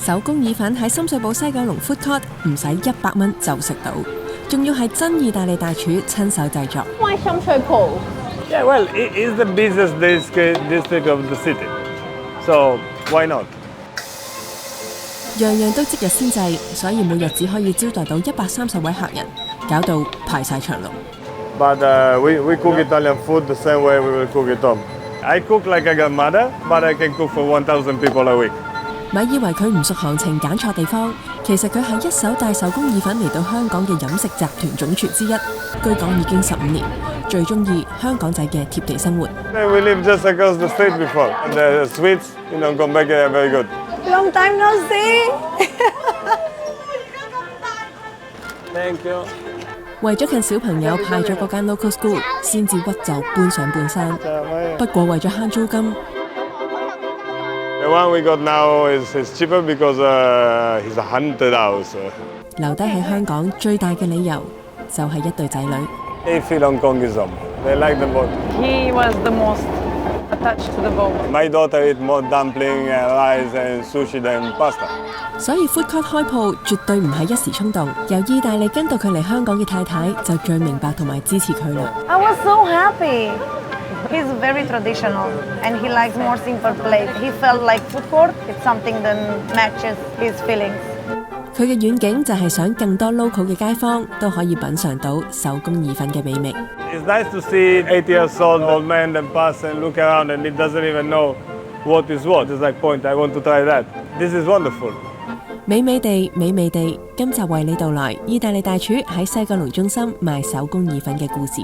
手工意粉喺深水埗西九龍 Food Court 唔使100蚊就食到，仲要係真意大利大廚親手製作。Why 深水埗？ Yeah, well, it is the business district of the city, so why not? 樣樣都即日鮮製，所以每日只可以招待到130位客人，搞到排晒長龍。But we cook Italian food the same way we will cook it home. I cook like a grandmother, but I can cook for 1,000 people a week. 咪以為佢唔熟行程揀錯地方，其實佢係一手帶手工意粉嚟到香港嘅飲食集團總廚之一，據講已經15年，最中意香港仔嘅貼地生活。We live just across the street before, and the sweets, come back here very good. Long time no see. Thank you. 為咗近小朋友派咗嗰間 local school， 先至屈就搬上半山。不過為咗慳租金。The one we got now is cheaper because he's a haunted house. 留低喺香港最大嘅理由就係一對仔女。They feel Hong Kong is home. They like the boat. He was the most attached to the boat. My daughter eat more dumpling, rice and sushi than pasta. 所以 food court 開鋪絕對唔係一時衝動。由意大利跟到佢嚟香港嘅太太就最明白同埋支持佢啦。I was so happy. He's very traditional and he likes more simple plate. He felt like food court is something that matches his feelings. 佢嘅遠景就係想更多 local 嘅街坊都可以品嚐到手工意粉嘅美味。It's nice to see 8 years old man that pass and look around and he doesn't even know what is what. It's like point, I want to try that. This is wonderful. 美美地，美美地，今集為你道來意大利大廚喺西九龍中心賣手工意粉嘅故事。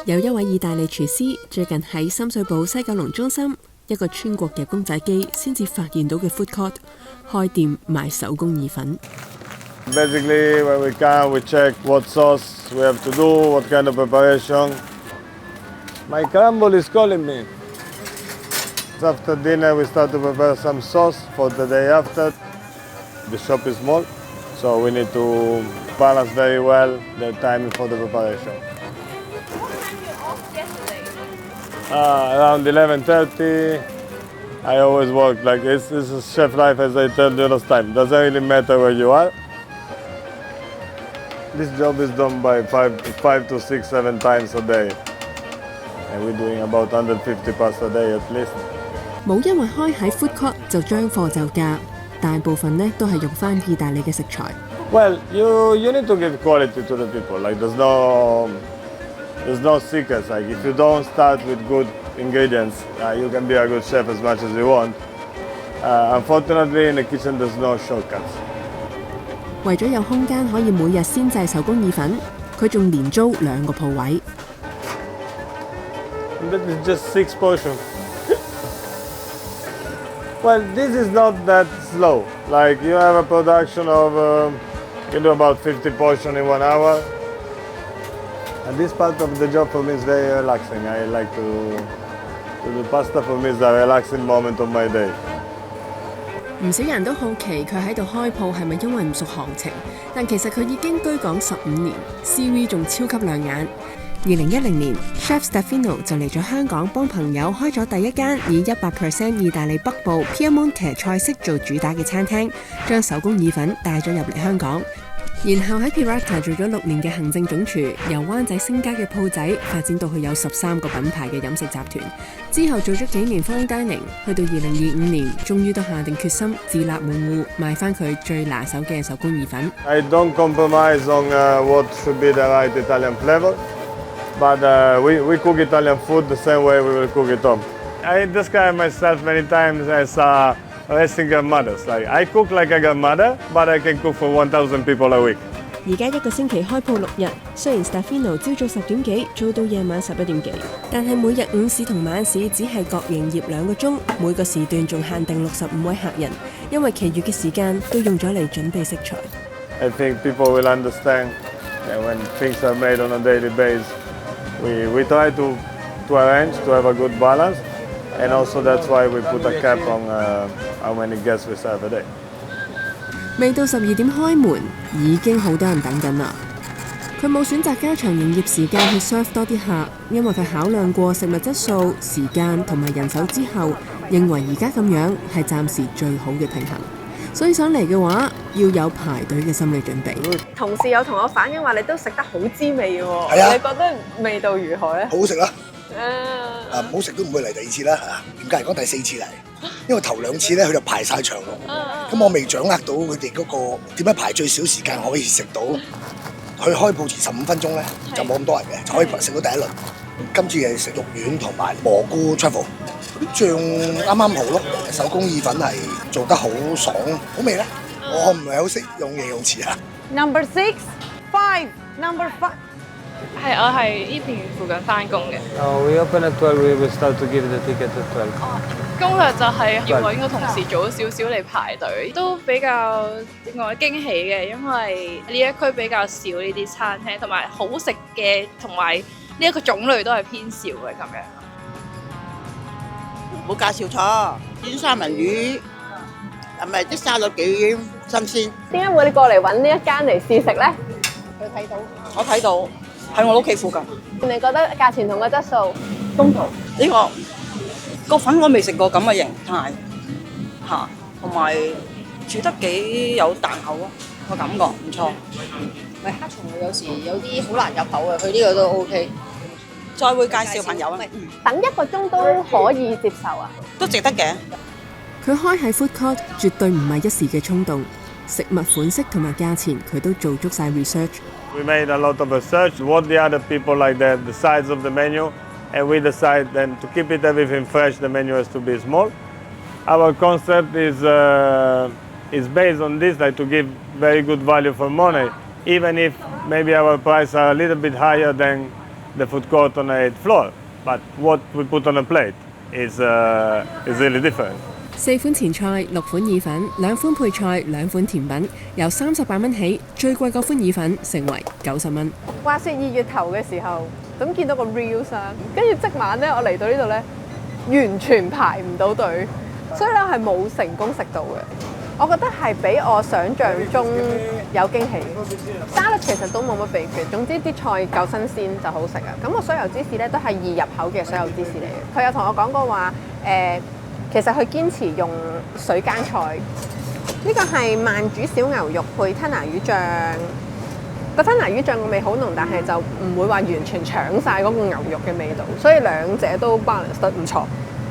有一位意大利廚師最近喺深水埗西九龍中心一個穿過夾公仔機先至發現到嘅 food court 開店賣手工意粉。Basically, when we come, we check what sauce we have to do, what kind of preparation. My crumble is calling me. After dinner, we start to prepare some sauce for the day after. The shop is small, so we need to balance very well the time for the preparation. Around 11:30, I always work like this. This is chef life, as I told you last time. Doesn't really matter where you are. This job is done by 5 to 6, 7 times a day, and we're doing about 150 parts a day at least. 冇因為開喺 food court 就將貨就價，大部分呢都係用返意大利嘅食材。Well, you need to give quality to the people. Like there's no secrets. Like if you don't start with good ingredients, you can be a good chef as much as you want. Unfortunately, in the kitchen there's no shortcuts. 為咗有空間可以每日鮮製手工意粉，佢仲連租2個鋪位。That is just 6 portions. Well, this is not that slow. Like you have a production of, you do about 50 portions in 1 hour. And this part of the job for me is very relaxing. I like to do pasta. For me is a relaxing moment of my day. 唔少人都好奇佢喺度開鋪係咪因為唔熟行情，但其實佢已經居港15年 ，CV 仲超級亮眼。2010年 ，Chef Stefano 就嚟咗香港幫朋友開咗第一間以100% 意大利北部 Piemonte 菜式做主打嘅餐廳，將手工意粉帶咗入嚟香港。然後喺 Piola 做咗6年嘅行政總廚，由灣仔星街嘅鋪仔發展到佢有13個品牌嘅飲食集團。之後做咗幾年 fine dining， 去到2025年，終於都下定決心自立門戶，賣翻佢最拿手嘅手工意粉。I don't compromise on what should be the right Italian flavor, but we cook Italian food the same way we will cook it home. I describe myself many times as raising grandmothers. Like I cook like a grandmother, but I can cook for 1,000 people a week. 而家1個星期開鋪6日，雖然 Stefano 朝早10點幾做到夜晚11點幾，但係每日午市同晚市只係各營業2個鐘，每個時段仲限定65位客人，因為其餘嘅時間都用咗嚟準備食材。I think people will understand that when things are made on a daily basis, we try to arrange to have a good balance, and also that's why we put a cap on how many guests we serve a day. 未到12點開門，已經好多人等緊啦。佢冇選擇加長營業時間去 serve 多啲客，因為佢考量過食物質素、時間同埋人手之後，認為而家咁樣係暫時最好嘅平衡。所以想嚟嘅話，要有排隊嘅心理準備。同事有同我反映話你都食得好滋味喎，係啊，你覺得味道如何咧？好好食啦！唔好食都唔會嚟第二次啦嚇。嚴格嚟講，第4次嚟，因為頭2次咧佢就排晒長龍，咁我未掌握到佢哋嗰個點樣排最少時間可以食到。佢開鋪前15分鐘咧就冇咁多人嘅，就可以食到第一輪。今次係食肉丸同埋蘑菇 truffle， 醬啱啱好咯。手工意粉係做得好爽，好味咧。我唔係好識用形容詞啊。Number 6, 5, Number 5。係，我係呢邊附近翻工嘅。We open at 12. We will start to give the ticket at 12. 攻略就係要我應該同事早少少嚟排隊，都比較點講驚喜嘅，因為呢一區比較少呢啲餐廳，同埋好食嘅同埋呢一個種類都係偏少嘅咁樣。冇介紹錯，煎三文魚，係咪啲沙律幾新鮮？點解會你過嚟揾呢一間嚟試食咧？我睇到喺我屋企附近。你覺得價錢同個質素中途呢個粉我未食過咁嘅形態嚇，同埋煮得幾有彈口咯，個感覺唔錯。咪黑松露有時有啲好難入口嘅，佢呢個都 OK。再會介紹朋友啊，等1個鐘都可以接受啊？都值得嘅。佢開喺 food court 絕對唔係一時嘅衝動，食物款式同埋價錢佢都做足晒 research。We made a lot of research, what the other people like the size of the menu, and we decide then to keep it everything fresh, the menu has to be small. Our concept is based on this, like to give very good value for money, even if maybe our prices are a little bit higher than the food court on the 8th floor. But what we put on a plate is really different. 4款前菜、6款意粉、2款配菜、2款甜品，由38蚊起，最貴嗰款意粉成為90蚊。話說2月頭嘅時候，咁見到個 reels 啊，跟住即晚咧，我嚟到呢度咧，完全排唔到隊，所以咧係冇成功食到嘅。我覺得係比我想象中有驚喜。沙律其實都冇乜秘訣，總之啲菜夠新鮮就好食啊。咁個水油芝士咧都係易入口嘅水油芝士嚟嘅。佢有同我講過話其實佢堅持用水耕菜。呢個係慢煮小牛肉配吞拿魚醬。個吞拿魚醬個味好濃，但係就唔會話完全搶晒嗰個牛肉嘅味道，所以兩者都 balance 得唔錯。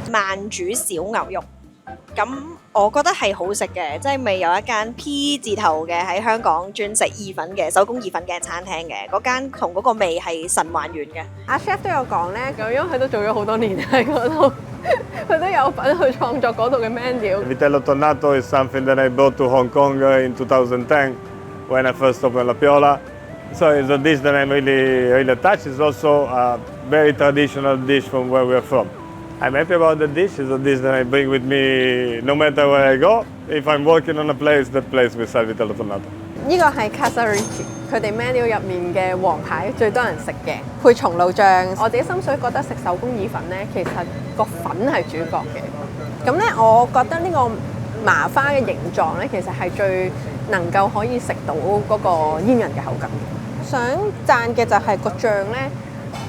慢煮小牛肉，咁我覺得係好食嘅，即係未有一間 P 字頭嘅喺香港專食意粉嘅手工意粉嘅餐廳嘅，嗰間同嗰個味係神還原嘅。阿 Chef 都有講咧，咁因為佢都做咗好多年喺嗰度，佢都有份去創作嗰度嘅 menu。Vitello tonnato is something that I brought to Hong Kong in 2010 when I first opened La Piola. So it's a dish that I'm really attached. It's also a very traditional dish from where we are from. I'm happy about the dish. It's a dish that I bring with me no matter where I go. If I'm working on a place, that place will serve Vitello tonnato. 呢個係 Casaricci， 佢哋 menu 入面嘅王牌，最多人食嘅，配松露醬。我自己心水覺得食手工意粉咧，其實個粉係主角嘅。咁咧，我覺得呢個麻花嘅形狀咧，其實係最能夠可以食到嗰個煙韌嘅口感嘅。想讚嘅就係個醬咧，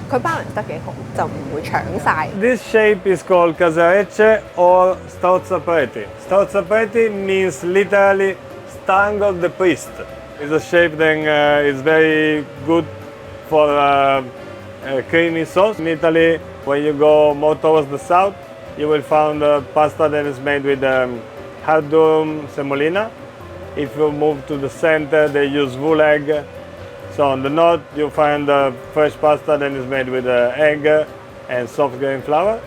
佢 balance 得幾好，就唔會搶晒。This shape is called casarecce or stauzapreti. Stauzapreti means literally tongue of the priest. It's a shape that is very good for creamy sauce. In Italy, when you go more towards the south, you will find pasta that is made with hard durum semolina. If you move to the center, they use wool egg. So on the north, you find fresh pasta that is made with egg and soft grain flour.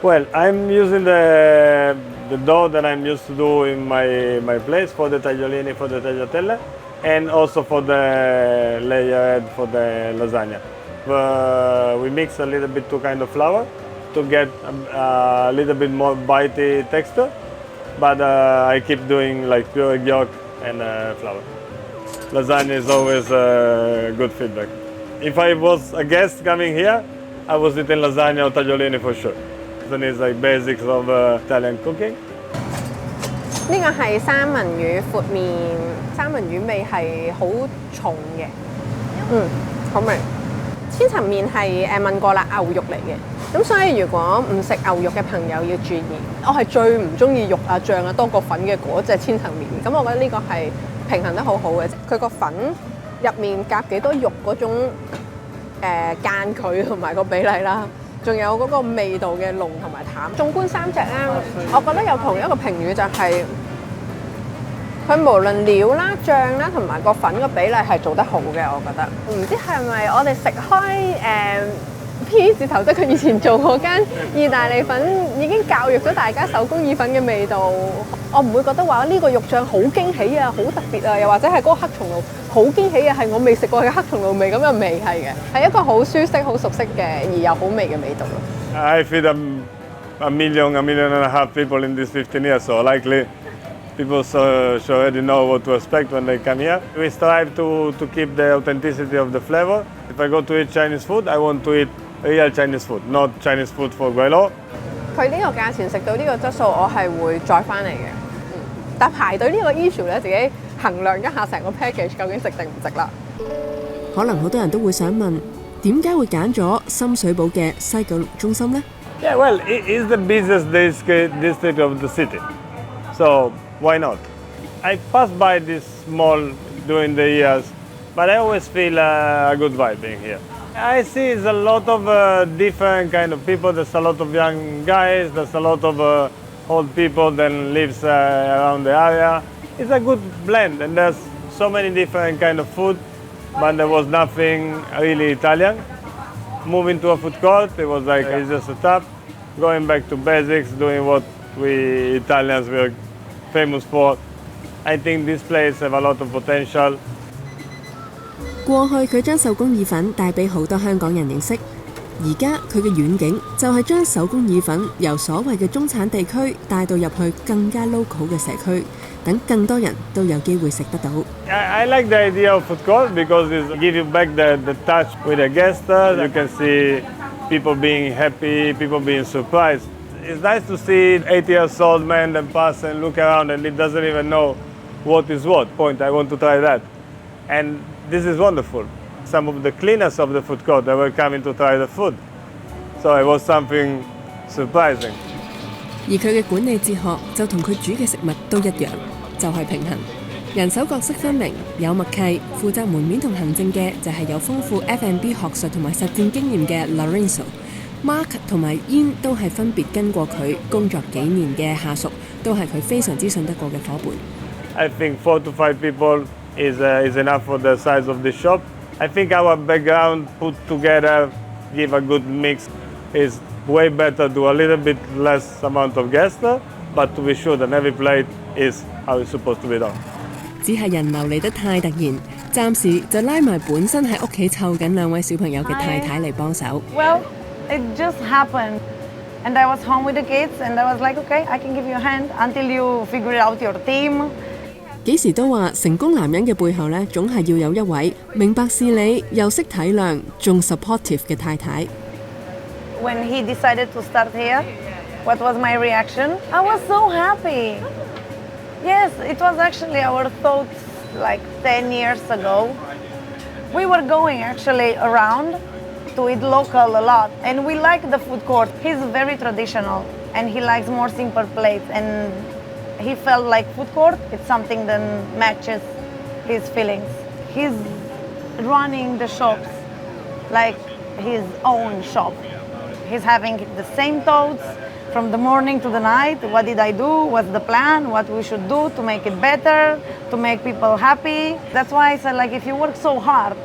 Well, I'm using the dough that I'm used to do in my place for the tagliolini, for the tagliatelle, and also for the layered for the lasagna. We mix a little bit two kinds of flour to get a little bit more bitey texture, but I keep doing like pure yolk and flour. Lasagna is always good feedback. If I was a guest coming here, I was eating lasagna or tagliolini for sure. It's like basics of Italian cooking. 呢個係三文魚闊麵，三文魚味係好重嘅，因好味。千層麵係問過啦，牛肉嚟嘅，咁所以如果唔食牛肉嘅朋友要注意，我係最唔中意肉啊醬啊多過粉嘅嗰隻千層麵，咁我覺得呢個係平衡得好好嘅，佢個粉入面夾幾多肉嗰種間距同埋個比例啦，仲有嗰個味道嘅濃同埋淡。縱觀三隻咧，我覺得有同一個評語就係、佢無論料啦、醬啦同埋個粉個比例係做得好嘅，我覺得。唔知係咪我哋食開P 字頭，即係佢以前做嗰間意大利粉已經教育咗大家手工意粉嘅味道。我唔會覺得話呢個肉醬好驚喜啊、好特別啊，又或者係嗰個黑松露好驚喜啊，係我未食過嘅黑松露味咁嘅味係嘅，係一個好舒適、好熟悉嘅而又好味嘅味道咯。I feed a million and a half people in this 15 years, so likely people should already know what to expect when they come here. We strive to keep the authenticity of the flavor. If I go to eat Chinese food, I want to eat real Chinese food, not Chinese food for Guaylo. 佢呢個價錢食到呢個質素，我係會再翻嚟嘅。但排隊呢個 issue 咧，自己衡量一下成個 package 究竟值定唔值啦。可能好多人都會想問，點解會揀咗深水埗嘅西九龍中心呢？ Yeah, well, it's the busiest district of the city, so why not? I pass by this mall during the years, but I always feel a good vibe being here. I see there's a lot of different kind of people. There's a lot of young guys. There's a lot of old people that lives around the area. It's a good blend, and there's so many different kind of food, but there was nothing really Italian. Moving to a food court, it was like easier setup. Going back to basics, doing what we Italians were famous for. I think this place have a lot of potential. 過去佢將手工意粉帶俾好多香港人認識，而家佢嘅遠景就係將手工意粉由所謂嘅中產地區帶到入去更加 local 嘅社區，等更多人都有機會食得到。I like the idea of food court because it gives you back the touch with the guests. You can see people being happy, people being surprised. It's nice to see 80 years old man that pass and look around and he doesn't even know what is what. Point, I want to try that. And this is wonderful. Some of the cleaners of the food court, they were coming to try the food. So it was something surprising. 而佢嘅管理哲學就同佢煮嘅食物都一樣，就係平衡。人手角色分明，有默契，負責門面同行政嘅就係有豐富 F&B 學術同埋實戰經驗嘅 Lorenzo。Mark 同埋 Ian 都係分別跟過佢工作幾年嘅下屬，都係佢非常之信得過嘅伙伴。I think 4 to 5 people is enough for the size of the shop. I think our background put together give a good mix. It's way better to a little bit less amount of guests, but to be sure that every plate is how it's supposed to be done. 只係人流嚟得太突然，暫時就拉埋本身喺屋企湊緊2位小朋友嘅太太嚟幫手。Well, it just happened. And I was home with the kids and I was like, okay, I can give you a hand until you figure out your team. 幾時都話成功男人嘅背後呢，總係要有一位明白事理又識體諒仲 supportive 嘅太太。When he decided to start here, what was my reaction? I was so happy. Yes, it was actually our thoughts like 10 years ago. We were going actually around to eat local a lot and we like the food court. He's very traditional and he likes more simple plates and he felt like food court, it's something that matches his feelings. He's running the shops like his own shop. He's having the same thoughts from the morning to the night. What did I do? What's the plan? What we should do to make it better, to make people happy. That's why I said, like, if you work so hard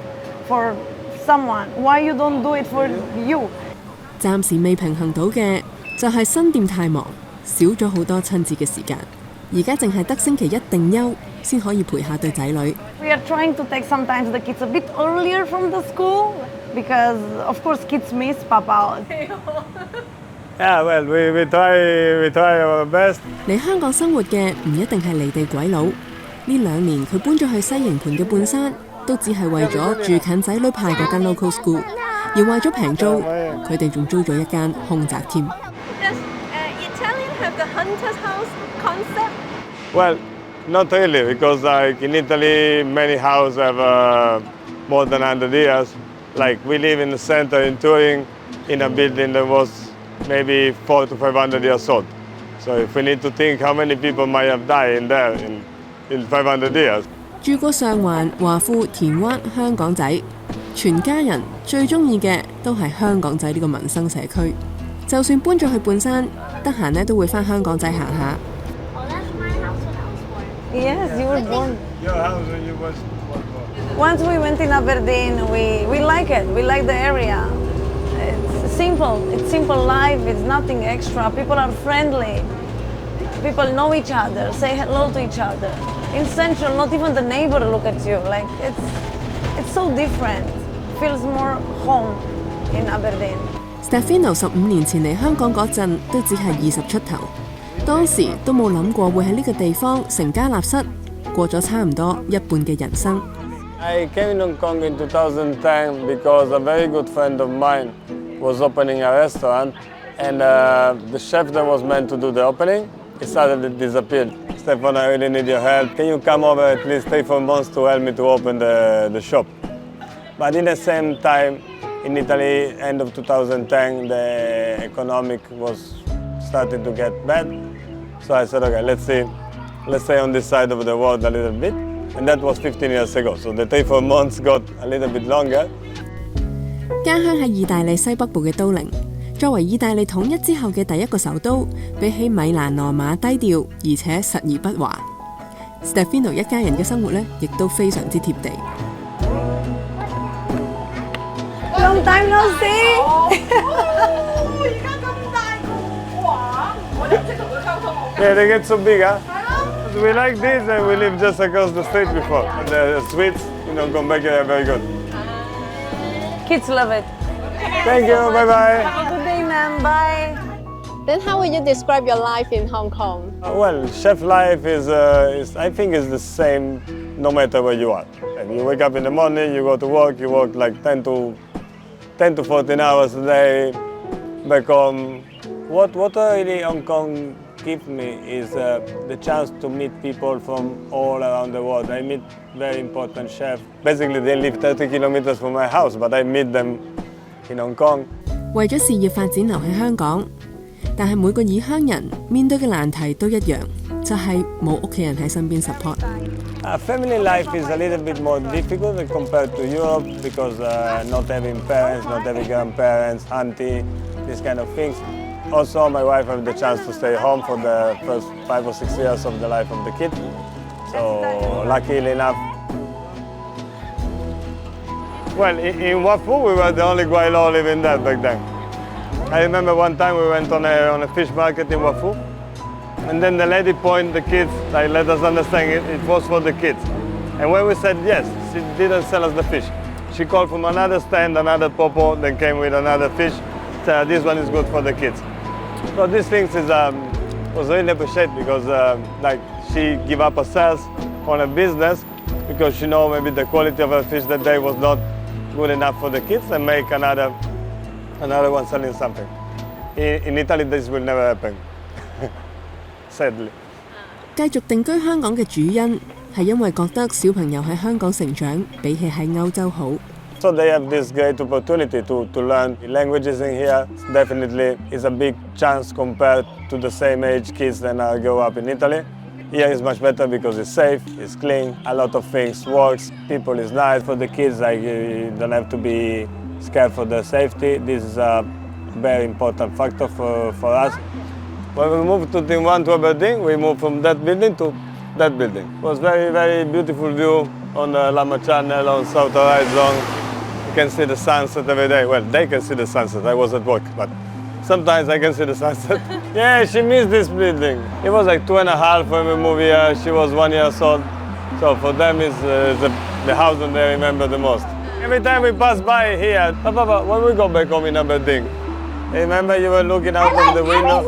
for someone, why you don't do it for you? 暫時未平衡到嘅就係新店太忙，少咗好多親子嘅時間。而家淨係得星期一定休先可以陪下對仔女。We are trying to take sometimes the kids a bit earlier from the school because of course kids miss Papa. Yeah, well, we try our best. 嚟香港生活嘅唔一定係離地鬼佬。呢2年佢搬咗去西營盤嘅半山，都只係為咗住近仔女派嗰間 local school， 而為咗平租，佢哋仲租咗一間空宅添。Does Italian have the hunter's house concept? Well, not really, because like in Italy, many houses have more than 100 years. Like we live in the center in Turin in a building that was maybe 400 to 500 years old. So if we need to think how many people might have died in there in 500 years. 住過上環、華富、田灣、香港仔，全家人最中意嘅都係香港仔呢個民生社區。就算搬咗去半山，得閒咧都會返香港仔行下。Yes, you were born. Your house when you was born. Once we went in Aberdeen, we like it. We like the area. It's simple. It's simple life. It's nothing extra. People are friendly. People know each other. Say hello to each other. In Central, not even the neighbor look at you. Like it's so different. Feels more home in Aberdeen. Stefano 15年前嚟香港嗰陣都只係20出頭，當時都冇諗過會喺呢個地方成家立室，過咗差唔多一半嘅人生。I came in Hong Kong in 2010 because a very good friend of mine was opening a restaurant, and the chef that was meant to do the opening, he suddenly disappeared. Stefano, I really need your help. Can you come over at least 3-4 months to help me to open the shop? But in the same time, in Italy, end of 2010, the economic was starting to get bad. So I said, okay, let's stay on this side of the world a little bit. And that was 15 years ago. So the 3-4 months got a little bit longer. 家鄉喺意大利西北部嘅都靈，作為意大利統一之後嘅第一個首都，比起米蘭、羅馬低調，而且實而不華。Stefano 一家人嘅生活咧，亦都非常之貼地。Long time no see. 而家咁大個，哇！我哋唔識同佢溝通好。Yeah, they get so big, huh? We like this and we live just across the street before. The sweets, come back here are very good. Kids love it. Thank you, bye-bye. Have a good day, ma'am. Bye. Then how would you describe your life in Hong Kong? Well, chef life is I think is the same no matter where you are. And you wake up in the morning, you go to work, you work like 10 to 14 hours a day. Back home, what really Hong Kong gives me is the chance to meet people from all around the world. I meet very important chefs. Basically, they live 30 kilometers from my house, but I meet them in Hong Kong. 為咗事業發展留喺香港，但係每個異鄉人面對嘅難題都一樣，就係冇屋企人喺身邊 support。Family life is a little bit more difficult compared to Europe because not having parents, not having grandparents, auntie, these kind of things. Also, my wife had the chance to stay home for the first 5 or 6 years of the life of the kid. So, luckily enough. Well, in Wafu, we were the only Guaylo living there back then. I remember one time we went on a fish market in Wafu, and then the lady pointed the kids, like let us understand it was for the kids. And when we said yes, she didn't sell us the fish. She called from another stand, another popo, then came with another fish. Said, this one is good for the kids. So these things was really appreciated because like she gave up herself on a business because she know maybe the quality of her fish that day was not good enough for the kids and make another one selling something. In Italy, this will never happen, sadly. 繼續定居香港嘅主因係因為覺得小朋友喺香港成長比起喺歐洲好。So they have this great opportunity to learn languages in here. Definitely is a big chance compared to the same age kids that grow up in Italy. Here is much better because it's safe, it's clean, a lot of things works, people is nice. For the kids, like, you don't have to be scared for their safety. This is a very important factor for us. When we moved to Team 1 to Aberdeen, we moved from that building to that building. It was very, very beautiful view on the Lama Channel, on South Horizon. You can see the sunset every day. Well, they can see the sunset. I was at work, but sometimes I can see the sunset. Yeah, she missed this building. It was like 2.5 when we moved here. She was 1 year old. So for them, it's the house that they remember the most. Every time we pass by here, Papa, when we go back home in Aberdeen, remember you were looking out of the window?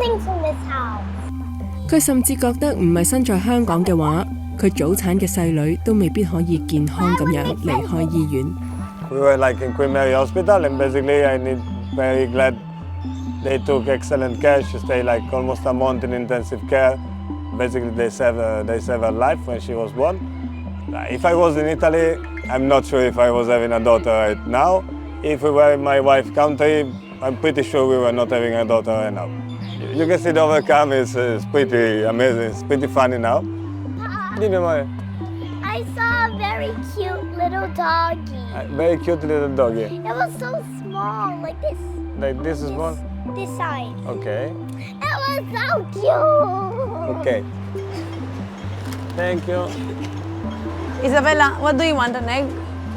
佢甚至覺得唔係身在香港嘅話，佢早產嘅細女都未必可以健康咁樣離開醫院。We were like in Queen Mary Hospital, and basically very glad they took excellent care. She stayed like almost a month in intensive care. Basically, they saved her life when she was born. If I was in Italy, I'm not sure if I was having a daughter right now. If we were in my wife's country, I'm pretty sure we were not having a daughter right now. You can see the overcome is pretty amazing. It's pretty funny now. I saw a very cute little doggy. Very cute little doggy. It was so small, like this. Like this is one? This size. Okay. It was so cute. Okay. Thank you. Isabella, what do you want? An egg?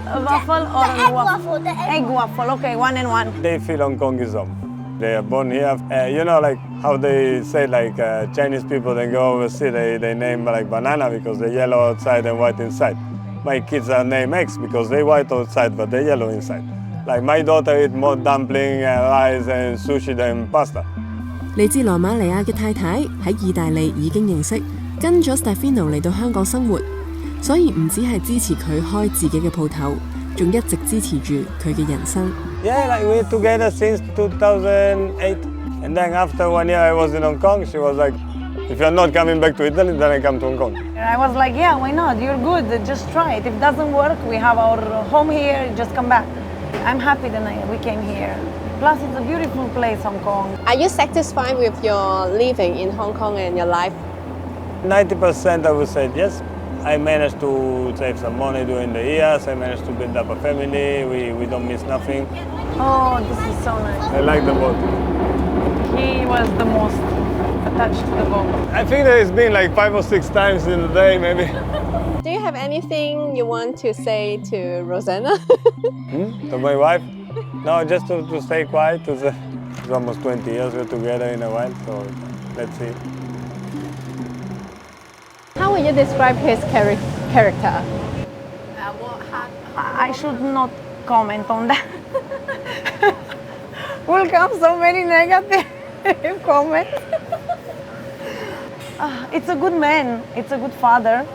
A waffle or the a egg waffle, the egg waffle, okay, 1 and 1. They feel Hong Kong is home. They are born here. You know, like how they say, like Chinese people, they go overseas, they name like banana because they're yellow outside and white inside. My kids are named eggs because they're white outside, but they're yellow inside. Like my daughter eat more dumpling, rice and sushi than pasta. 嚟自羅馬尼亞嘅太太喺意大利已經認識，跟咗 Stefano 嚟到香港生活，所以唔止係支持佢開自己嘅鋪頭，仲一直支持住佢嘅人生。Yeah, like we're together since 2008. And then after 1 year I was in Hong Kong, she was like, if you're not coming back to Italy, then I come to Hong Kong. And I was like, yeah, why not? You're good, just try it. If it doesn't work, we have our home here, just come back. I'm happy that we came here. Plus, it's a beautiful place, Hong Kong. Are you satisfied with your living in Hong Kong and your life? 90% I would say yes. I managed to save some money during the years. I managed to build up a family. We don't miss nothing. Oh, this is so nice. I like the boat. He was the most attached to the boat. I think that it's been like 5 or 6 times in a day, maybe. Do you have anything you want to say to Rosanna? To my wife? No, just to stay quiet. It's almost 20 years we're together in a while, so let's see. How would you describe his character? I should not comment on that. Will come so many negative comments. It's a good man. It's a good father.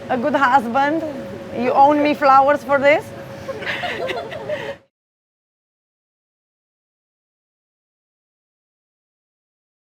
A good husband. You own me flowers for this.